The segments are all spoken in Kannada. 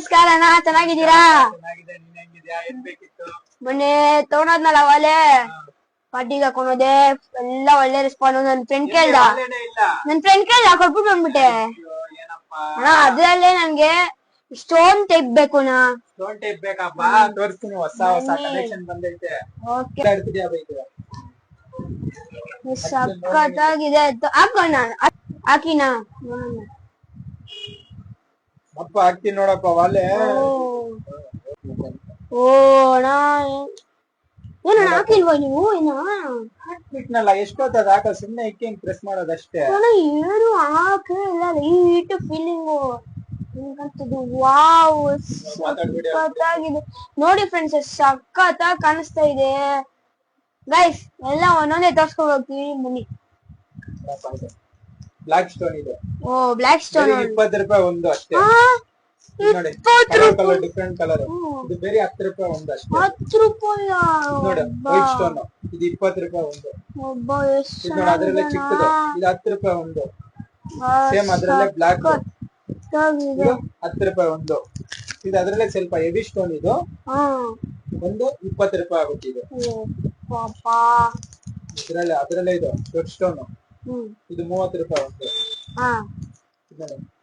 ನಮಸ್ಕಾರ ಅಣ್ಣ, ಚೆನ್ನಾಗಿದ್ದೀರಾ? ಚೆನ್ನಾಗಿದೆ. ನೀನ್ ಹೆಂಗಿದ್ಯಾ? ಏನ್ ಬೇಕಿತ್ತು? ಮೊನ್ನೆ ತಗೊಂಡದ್ನಲ್ಲ ಅವಾಲೆ ಪಾರ್ಟಿಗೆ ಹಾಕೊಂಡೋದೆ, ಎಲ್ಲ ಒಳ್ಳೆ ರೆಸ್ಪಾನ್ಸ್. ನನ್ ಫ್ರೆಂಡ್ ಕೇಳ್ದ ಕೊಟ್ಬಿಟ್ಟು ಬಂದ್ಬಿಟ್ಟೆ. ಅಣ್ಣ ಅದ್ರಲ್ಲೇ ನನ್ಗೆ ಸ್ಟೋನ್ ಟೈಪ್ ಬೇಕು ಅಣ್ಣ. ಸ್ಟೋನ್ ಟೈಪ್ ಬೇಕಪ್ಪ? ತೋರಿಸ್ತೀನಿ, ಹೊಸ ಕಲೆಕ್ಷನ್ ಬಂದೈತೆ. ಸಖತ್ತಾಗಿದೆ. ಹಾಕೋಣ, ಹಾಕಿನ ಅಪ್ಪ ಹಾಕ್ತೀನಿ ನೋಡಪ್ಪ ವಾಲೆ. ಓ ಅಣ್ಣ, ಏನಣ್ಣ ಹಾಕಿಲ್ವಾ ನೀವು? ಹಾಕ್ಬಿಟ್ನಲ್ಲ, ಎಷ್ಟೊತ್ತದ ಹಾಕ, ಸುಮ್ನೆ ಇಕ್ಕಿ ಪ್ರೆಸ್ ಮಾಡೋದಷ್ಟೇ. ಏನು ಹಾಕೇ ಇಲ್ಲ, ಲೈಟ್ ಫೀಲಿಂಗು. ವಾವ್, ಸಖತ್ತಾಗಿದೆ ನೋಡಿ ಫ್ರೆಂಡ್ಸ್, ಸಖತ್ತಾಗಿ ಕಾಣಿಸ್ತಾ ಇದೆ. ಗೈಸ್ ಎಲ್ಲ ಒಂದೊಂದೇ ತೋರ್ಸ್ಕೊಂಡು ಹೋಗ್ತೀವಿ, ಬನ್ನಿ. ಬ್ಲಾಕ್ ಸ್ಟೋನ್ ಇದೆ. ಓ ಬ್ಲಾಕ್ ಸ್ಟೋನ್, 20 ರೂಪಾಯಿ ಒಂದು ಅಷ್ಟೇ. ನೋಡಿ, ಕಲರ್ ಡಿಫರೆಂಟ್ ಕಲರ್. ಇದು ಬೇರೆ 10 ರೂಪಾಯಿ ಒಂದು ಅಷ್ಟೇ. 10 ರೂಪಾಯಿ ನೋಡಿ, ವೈಟ್ ಸ್ಟೋನ್ ಇದು 20 ರೂಪಾಯಿ ಒಂದು. ಇದು ನೋಡಿ, ಅದ್ರಲ್ಲೇ ಚಿಕ್ಕದು, ಇದು 10 ರೂಪಾಯಿ ಒಂದು. ಸೇಮ್ ಅದ್ರಲ್ಲೇ ಬ್ಲಾಕ್, ಇದು 10 ರೂಪಾಯಿ ಒಂದು. ಇದು ಅದ್ರಲ್ಲೇ ಸ್ವಲ್ಪ ಹೆವಿ ಸ್ಟೋನ್, ಇದು ಒಂದು 20 ರೂಪಾಯಿ ಆಗುತ್ತೆ. ಇದು ಅದ್ರಲ್ಲೇ ಇದು ದೊಡ್ಡ ಸ್ಟೋನ್, ಇದು 30 ರೂಪಾಯಿ ಒಂದು.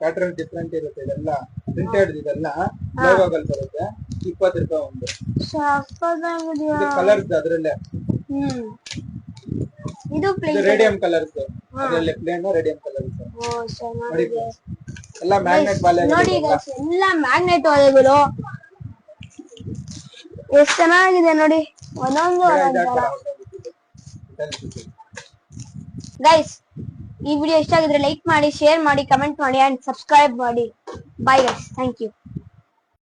ಪ್ಯಾಟರ್ನ್ ಡಿಫ್ರೆಂಟ್ ಇರುತ್ತೆ, ಇದೆಲ್ಲ ಪ್ರಿಂಟೆಡ್, ಇದೆಲ್ಲ ಲೋಗೋಗಳು ಬರುತ್ತೆ. 20 ರೂಪಾಯಿ ಒಂದು. ಇದು ಕಲರ್ಸ್ ಅದ್ರಲ್ಲೇ, ಇದು ರೇಡಿಯಂ ಕಲರ್ಸ್, ಅದ್ರಲ್ಲೇ ಪ್ಲೇನ್ ರೇಡಿಯಂ ಕಲರ್ಸ್. ನೋಡಿ ಎಲ್ಲ ಮ್ಯಾಗ್ನೆಟ್ ಬಾಲೆ ನೋಡಿ, ಎಲ್ಲ ಮ್ಯಾಗ್ನೆಟ್ ಬಾಲೆಗಳು ಎಷ್ಟು ಚೆನ್ನಾಗಿದೆ ನೋಡಿ, ಒಂದೊಂದು. ಗೈಸ್ ಈ ವಿಡಿಯೋ ಇಷ್ಟ ಆಗಿದ್ರೆ ಲೈಕ್ ಮಾಡಿ, ಶೇರ್ ಮಾಡಿ, ಕಮೆಂಟ್ ಮಾಡಿ ಅಂಡ್ ಸಬ್ಸ್ಕ್ರೈಬ್ ಮಾಡಿ. Bye guys, thank you.